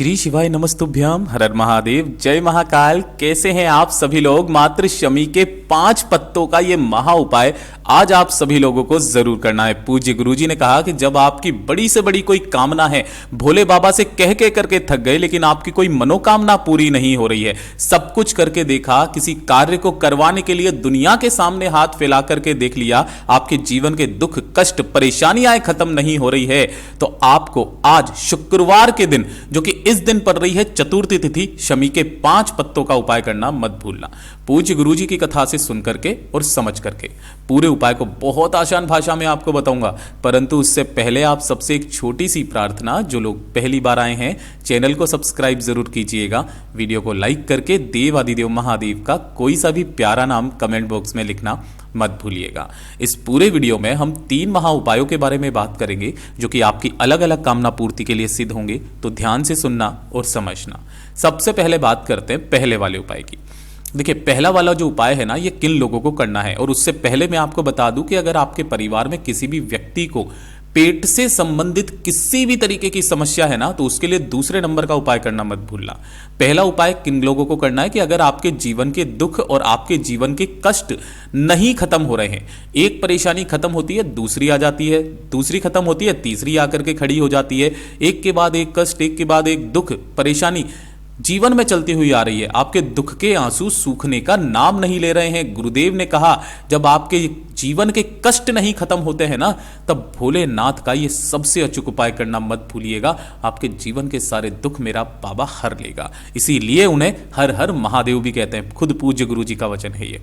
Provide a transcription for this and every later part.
श्री शिवाय नमस्तुभ्यम, हर हर महादेव, जय महाकाल। कैसे हैं आप सभी लोग। मात्र शमी के 5 पत्तों का ये महा उपाय आज आप सभी लोगों को जरूर करना है। पूज्य गुरुजी ने कहा कि जब आपकी बड़ी से बड़ी कोई कामना है, भोले बाबा से कह के करके थक गए लेकिन आपकी कोई मनोकामना पूरी नहीं हो रही है, सब कुछ करके देखा, किसी कार्य को करवाने के लिए दुनिया के सामने हाथ फैला करके देख लिया, आपके जीवन के दुख कष्ट परेशानियां खत्म नहीं हो रही है, तो आपको आज शुक्रवार के दिन, जो कि इस दिन पड़ रही है चतुर्थी तिथि, शमी के 5 पत्तों का उपाय करना मत भूलना। पूज्य गुरुजी की कथा से सुन करके और समझ करके पूरे उपाय को बहुत आसान भाषा में आपको बताऊंगा, परंतु उससे पहले आप सबसे एक छोटी सी प्रार्थना, जो लोग पहली बार आए हैं चैनल को सब्सक्राइब जरूर कीजिएगा, वीडियो को लाइक करके देव आदिदेव महादेव का कोई सा भी प्यारा नाम कमेंट बॉक्स में लिखना मत भूलिएगा। इस पूरे वीडियो में हम 3 महा उपायों के बारे में बात करेंगे, जो कि आपकी अलग अलग कामना पूर्ति के लिए सिद्ध होंगे, तो ध्यान से सुनना और समझना। सबसे पहले बात करते हैं पहले वाले उपाय की। देखिए, पहला वाला जो उपाय है ना, ये किन लोगों को करना है, और उससे पहले मैं आपको बता दूं कि अगर आपके परिवार में किसी भी व्यक्ति को पेट से संबंधित किसी भी तरीके की समस्या है ना, तो उसके लिए दूसरे नंबर का उपाय करना मत भूलना। पहला उपाय किन लोगों को करना है कि अगर आपके जीवन के दुख और आपके जीवन के कष्ट नहीं खत्म हो रहे हैं, एक परेशानी खत्म होती है दूसरी आ जाती है, दूसरी खत्म होती है तीसरी आकर के खड़ी हो जाती है, एक के बाद एक कष्ट, एक के बाद एक दुख परेशानी जीवन में चलती हुई आ रही है, आपके दुख के आंसू सूखने का नाम नहीं ले रहे हैं। गुरुदेव ने कहा, जब आपके जीवन के कष्ट नहीं खत्म होते हैं ना, तब भोलेनाथ का ये सबसे अचूक उपाय करना मत भूलिएगा। आपके जीवन के सारे दुख मेरा बाबा हर लेगा, इसीलिए उन्हें हर हर महादेव भी कहते हैं। खुद पूज्य गुरु जी का वचन है ये।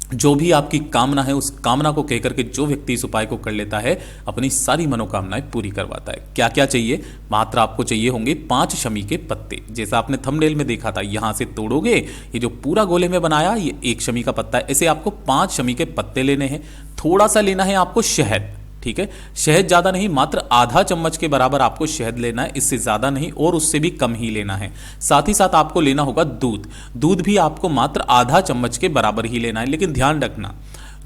जो भी आपकी कामना है, उस कामना को कहकर के जो व्यक्ति इस उपाय को कर लेता है, अपनी सारी मनोकामनाएं पूरी करवाता है। क्या क्या चाहिए? मात्र आपको चाहिए होंगे 5 शमी के पत्ते, जैसा आपने थंबनेल में देखा था। यहां से तोड़ोगे, ये जो पूरा गोले में बनाया, ये 1 शमी का पत्ता है। ऐसे आपको 5 शमी के पत्ते लेने हैं। थोड़ा सा लेना है आपको शहद, ठीक है, शहद ज्यादा नहीं, मात्र आधा चम्मच के बराबर आपको शहद लेना है, इससे ज्यादा नहीं और उससे भी कम ही लेना है। साथ ही साथ आपको लेना होगा दूध। दूध भी आपको मात्र आधा चम्मच के बराबर ही लेना है, लेकिन ध्यान रखना,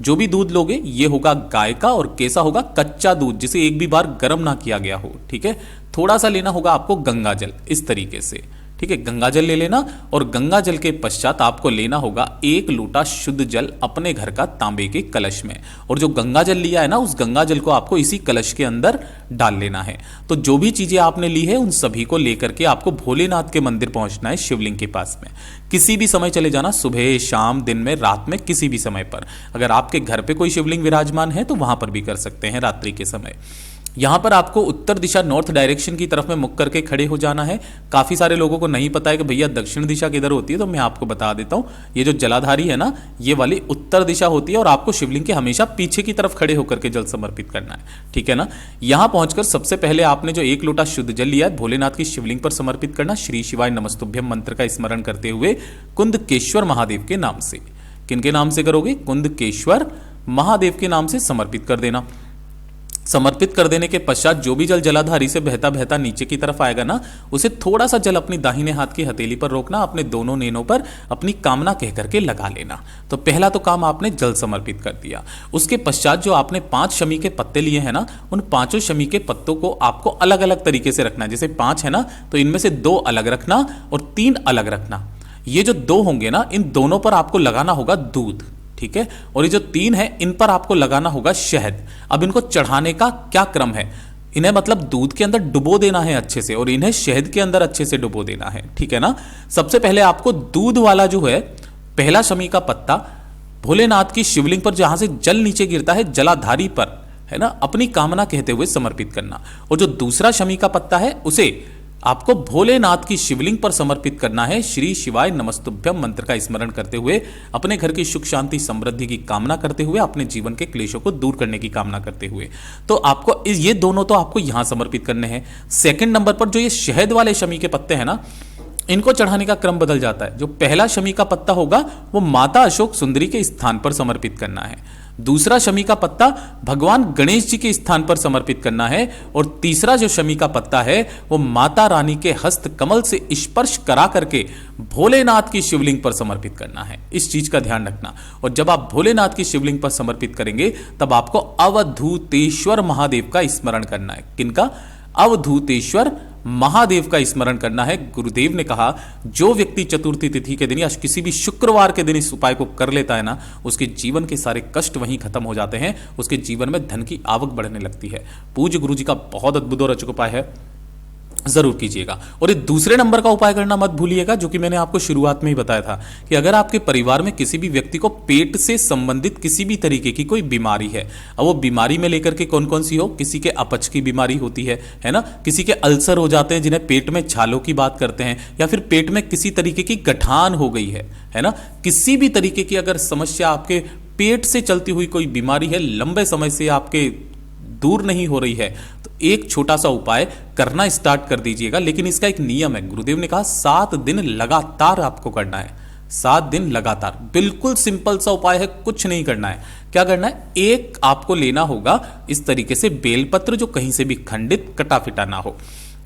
जो भी दूध लोगे ये होगा गाय का, और कैसा होगा? कच्चा दूध, जिसे एक भी बार गर्म ना किया गया हो, ठीक है। थोड़ा सा लेना होगा आपको गंगा जल, इस तरीके से, ठीक है, गंगा जल ले लेना। और गंगा जल के पश्चात आपको लेना होगा 1 लोटा शुद्ध जल अपने घर का तांबे के कलश में, और जो गंगा जल लिया है ना, उस गंगा जल को आपको इसी कलश के अंदर डाल लेना है। तो जो भी चीजें आपने ली है, उन सभी को लेकर के आपको भोलेनाथ के मंदिर पहुंचना है, शिवलिंग के पास में। किसी भी समय चले जाना, सुबह शाम दिन में रात में, किसी भी समय पर। अगर आपके घर पे कोई शिवलिंग विराजमान है तो वहां पर भी कर सकते हैं रात्रि के समय। यहां पर आपको उत्तर दिशा, नॉर्थ डायरेक्शन की तरफ में मुख करके खड़े हो जाना है। काफी सारे लोगों को नहीं पता है कि भैया दक्षिण दिशा किधर होती है, तो मैं आपको बता देता हूं। ये जो जलाधारी है ना, ये वाली उत्तर दिशा होती है, और आपको शिवलिंग के हमेशा पीछे की तरफ खड़े होकर के जल समर्पित करना है, ठीक है ना। यहां पहुंचकर सबसे पहले आपने जो 1 लोटा शुद्ध जल लिया है, भोलेनाथ की शिवलिंग पर समर्पित करना। श्री शिवाय नमस्तुभ्यम मंत्र का स्मरण करते हुए कुंदकेश्वर महादेव के नाम से। किनके नाम से करोगे? कुंदकेश्वर महादेव के नाम से समर्पित कर देना। समर्पित कर देने के पश्चात जो भी जल जलाधारी से बहता बहता नीचे की तरफ आएगा ना, उसे थोड़ा सा जल अपनी दाहिने हाथ की हथेली पर रोकना, अपने दोनों नैनों पर अपनी कामना कह करके लगा लेना। तो पहला तो काम आपने जल समर्पित कर दिया। उसके पश्चात जो आपने 5 शमी के पत्ते लिए हैं ना, उन 5 शमी के पत्तों को आपको अलग अलग तरीके से रखना है। जैसे 5 है ना, तो इनमें से 2 अलग रखना और 3 अलग रखना। ये जो 2 होंगे ना, इन दोनों पर आपको लगाना होगा दूध, ठीक है, और ये जो 3 है, इन पर आपको लगाना होगा शहद। अब इनको चढ़ाने का क्या क्रम है? इन्हें मतलब दूध के अंदर डुबो देना है अच्छे से, और इन्हें शहद के अंदर अच्छे से डुबो देना है, ठीक है ना। सबसे पहले आपको दूध वाला जो है पहला शमी का पत्ता भोलेनाथ की शिवलिंग पर, जहां से जल नीचे गिरता है जलाधारी पर, है ना, अपनी कामना कहते हुए समर्पित करना। और जो दूसरा शमी का पत्ता है, उसे आपको भोलेनाथ की शिवलिंग पर समर्पित करना है। श्री शिवाय नमस्तुभ्यम मंत्र का स्मरण करते हुए, अपने घर की सुख शांति समृद्धि की कामना करते हुए, अपने जीवन के क्लेशों को दूर करने की कामना करते हुए। तो आपको ये दोनों तो आपको यहां समर्पित करने हैं। सेकंड नंबर पर जो ये शहद वाले शमी के पत्ते हैं ना, इनको चढ़ाने का क्रम बदल जाता है। जो पहला शमी का पत्ता होगा, वो माता अशोक सुंदरी के स्थान पर समर्पित करना है। दूसरा शमी का पत्ता भगवान गणेश जी के स्थान पर समर्पित करना है, और तीसरा जो शमी का पत्ता है, वो माता रानी के हस्त कमल से स्पर्श करा करके भोलेनाथ की शिवलिंग पर समर्पित करना है। इस चीज का ध्यान रखना। और जब आप भोलेनाथ की शिवलिंग पर समर्पित करेंगे, तब आपको अवधूतेश्वर महादेव का स्मरण करना है। किनका? अवधूतेश्वर महादेव का स्मरण करना है। गुरुदेव ने कहा जो व्यक्ति चतुर्थी तिथि के दिन या किसी भी शुक्रवार के दिन इस उपाय को कर लेता है ना, उसके जीवन के सारे कष्ट वहीं खत्म हो जाते हैं, उसके जीवन में धन की आवक बढ़ने लगती है। पूज्य गुरु जी का बहुत अद्भुत और अचूक उपाय है, जरूर कीजिएगा। और ये दूसरे नंबर का उपाय करना मत भूलिएगा, जो कि मैंने आपको शुरुआत में ही बताया था कि अगर आपके परिवार में किसी भी व्यक्ति को पेट से संबंधित किसी भी तरीके की कोई बीमारी है, अब वो बीमारी में लेकर के कौन कौन सी हो, किसी के अपच की बीमारी होती है ना, किसी के अल्सर हो जाते हैं जिन्हें पेट में छालों की बात करते हैं, या फिर पेट में किसी तरीके की गठान हो गई है ना, किसी भी तरीके की अगर समस्या आपके पेट से चलती हुई कोई बीमारी है, लंबे समय से आपके दूर नहीं हो रही है, तो एक छोटा सा उपाय करना स्टार्ट कर दीजिएगा। लेकिन इसका एक नियम है, गुरुदेव ने कहा 7 दिन लगातार आपको करना है, 7 दिन लगातार। बिल्कुल सिंपल सा उपाय है, कुछ नहीं करना है। क्या करना है, एक आपको लेना होगा इस तरीके से बेलपत्र जो कहीं से भी खंडित कटा फिटा ना हो,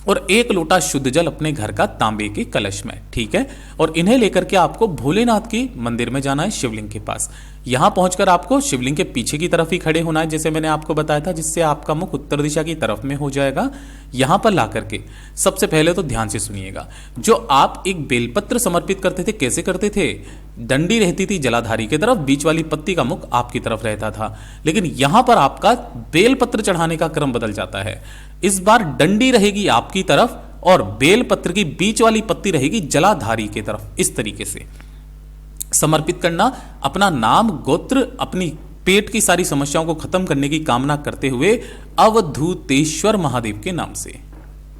और 1 लोटा शुद्ध जल अपने घर का तांबे के कलश में, ठीक है। और इन्हें लेकर के आपको भोलेनाथ की मंदिर में जाना है, शिवलिंग के पास। यहां पहुंचकर आपको शिवलिंग के पीछे की तरफ ही खड़े होना है, जैसे मैंने आपको बताया था, जिससे आपका मुख उत्तर दिशा की तरफ में हो जाएगा। यहां पर ला करके सबसे पहले तो ध्यान से सुनिएगा, जो आप एक बेलपत्र समर्पित करते थे, कैसे करते थे, डंडी रहती थी जलाधारी की तरफ, बीच वाली पत्ती का मुख आपकी तरफ रहता था। लेकिन यहां पर आपका बेलपत्र चढ़ाने का क्रम बदल जाता है। इस बार डंडी रहेगी आपकी तरफ और बेलपत्र की बीच वाली पत्ती रहेगी जलाधारी की तरफ। इस तरीके से समर्पित करना, अपना नाम, गोत्र, अपनी पेट की सारी समस्याओं को खत्म करने की कामना करते हुए अवधूतेश्वर महादेव के नाम से,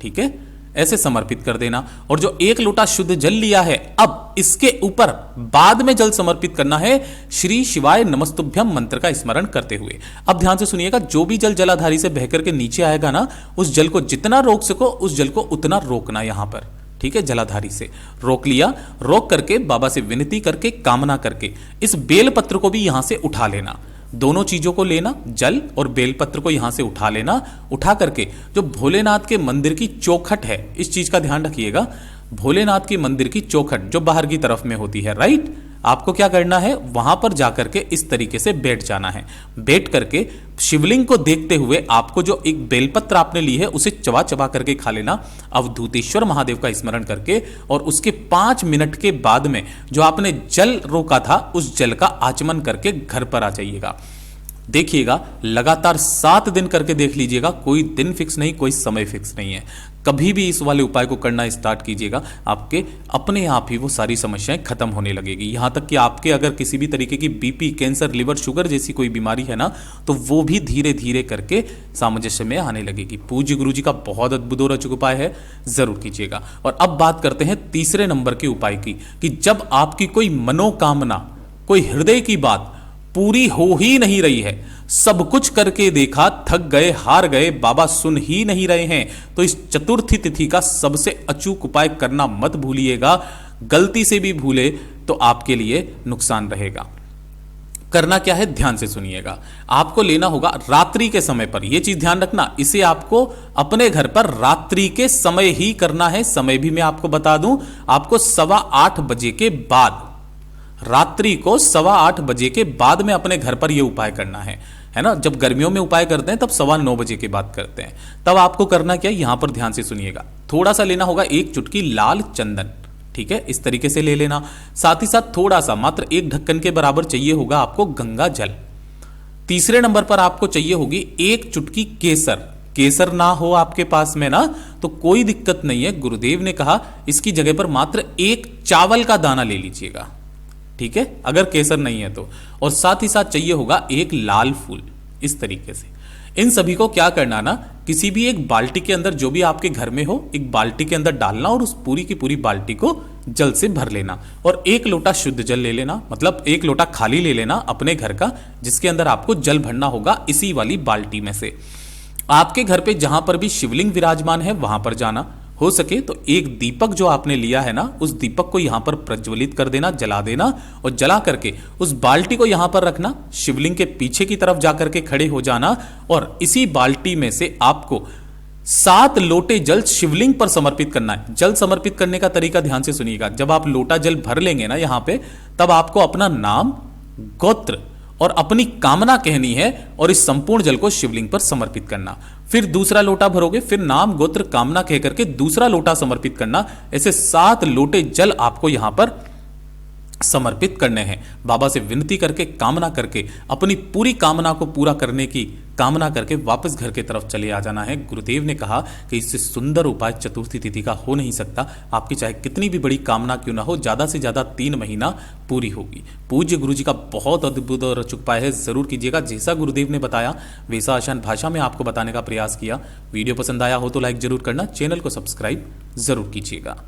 ठीक है, ऐसे समर्पित कर देना। और जो 1 लोटा शुद्ध जल लिया है, अब इसके ऊपर बाद में जल समर्पित करना है श्री शिवाय नमस्तुभ्यम मंत्र का स्मरण करते हुए। अब ध्यान से सुनिएगा, जो भी जल जलाधारी से बहकर के नीचे आएगा ना, उस जल को जितना रोक सको उस जल को उतना रोकना यहां पर, ठीक है। जलाधारी से रोक लिया, रोक करके बाबा से विनती करके, कामना करके इस बेलपत्र को भी यहां से उठा लेना। दोनों चीजों को लेना, जल और बेलपत्र को यहां से उठा लेना। उठा करके जो भोलेनाथ के मंदिर की चौखट है, इस चीज का ध्यान रखिएगा, भोलेनाथ की मंदिर की चौखट जो बाहर की तरफ में होती है, राइट, आपको क्या करना है, वहां पर जाकर के इस तरीके से बैठ जाना है। बैठ करके शिवलिंग को देखते हुए आपको जो एक बेलपत्र आपने ली है उसे चबा चबा करके खा लेना, अवधूतेश्वर महादेव का स्मरण करके। और उसके 5 मिनट के बाद में जो आपने जल रोका था, उस जल का आचमन करके घर पर आ जाइएगा। देखिएगा, लगातार 7 दिन करके देख लीजिएगा, कोई दिन फिक्स नहीं, कोई समय फिक्स नहीं है। कभी भी इस वाले उपाय को करना स्टार्ट कीजिएगा, आपके अपने आप ही वो सारी समस्याएं खत्म होने लगेगी। यहां तक कि आपके अगर किसी भी तरीके की बीपी, कैंसर, लिवर, शुगर जैसी कोई बीमारी है ना, तो वो भी धीरे धीरे करके सामंजस्य में आने लगेगी। पूज्य गुरु जी का बहुत अद्भुत और अचूक उपाय है, जरूर कीजिएगा। और अब बात करते हैं तीसरे नंबर के उपाय की, कि जब आपकी कोई मनोकामना, कोई हृदय की बात पूरी हो ही नहीं रही है, सब कुछ करके देखा, थक गए, हार गए, बाबा सुन ही नहीं रहे हैं, तो इस चतुर्थी तिथि का सबसे अचूक उपाय करना मत भूलिएगा। गलती से भी भूले तो आपके लिए नुकसान रहेगा। करना क्या है, ध्यान से सुनिएगा। आपको लेना होगा रात्रि के समय पर, यह चीज ध्यान रखना, इसे आपको अपने घर पर रात्रि के समय ही करना है। समय भी मैं आपको बता दूं, आपको 8:15 बजे के बाद, रात्रि को 8:15 बजे के बाद में अपने घर पर यह उपाय करना है ना। जब गर्मियों में उपाय करते हैं तब 9:15 बजे के बाद करते हैं। तब आपको करना क्या है, यहां पर ध्यान से सुनिएगा। थोड़ा सा लेना होगा 1 चुटकी लाल चंदन, ठीक है, इस तरीके से ले लेना। साथ ही साथ थोड़ा सा, मात्र 1 ढक्कन के बराबर चाहिए होगा आपको गंगा जल। तीसरे नंबर पर आपको चाहिए होगी 1 चुटकी केसर। केसर ना हो आपके पास में ना, तो कोई दिक्कत नहीं है। गुरुदेव ने कहा इसकी जगह पर मात्र 1 चावल का दाना ले लीजिएगा, ठीक है, अगर केसर नहीं है तो। और साथ ही साथ चाहिए होगा 1 लाल फूल, इस तरीके से। इन सभी को क्या करना ना, किसी भी एक बाल्टी के अंदर, जो भी आपके घर में हो, एक बाल्टी के अंदर डालना और उस पूरी की पूरी बाल्टी को जल से भर लेना। और 1 लोटा शुद्ध जल ले लेना, मतलब 1 लोटा खाली ले लेना अपने घर का, जिसके अंदर आपको जल भरना होगा इसी वाली बाल्टी में से। आपके घर पे जहां पर भी शिवलिंग विराजमान है वहां पर जाना, हो सके तो 1 दीपक जो आपने लिया है ना, उस दीपक को यहां पर प्रज्वलित कर देना, जला देना। और जला करके उस बाल्टी को यहां पर रखना, शिवलिंग के पीछे की तरफ जाकर के खड़े हो जाना। और इसी बाल्टी में से आपको 7 लोटे जल शिवलिंग पर समर्पित करना है। जल समर्पित करने का तरीका ध्यान से सुनिएगा। जब आप लोटा जल भर लेंगे ना यहां पे, तब आपको अपना नाम, गोत्र और अपनी कामना कहनी है और इस संपूर्ण जल को शिवलिंग पर समर्पित करना। फिर दूसरा लोटा भरोगे, फिर नाम गोत्र कामना कह करके दूसरा लोटा समर्पित करना। ऐसे 7 लोटे जल आपको यहां पर समर्पित करने हैं। बाबा से विनती करके, कामना करके, अपनी पूरी कामना को पूरा करने की कामना करके वापस घर की तरफ चले आ जाना है। गुरुदेव ने कहा कि इससे सुंदर उपाय चतुर्थी तिथि का हो नहीं सकता। आपकी चाहे कितनी भी बड़ी कामना क्यों ना हो, ज्यादा से ज्यादा 3 महीना पूरी होगी। पूज्य गुरु जी का बहुत अद्भुत और अचूक उपाय है, जरूर कीजिएगा। जैसा गुरुदेव ने बताया वैसा आसान भाषा में आपको बताने का प्रयास किया। वीडियो पसंद आया हो तो लाइक जरूर करना, चैनल को सब्सक्राइब जरूर कीजिएगा।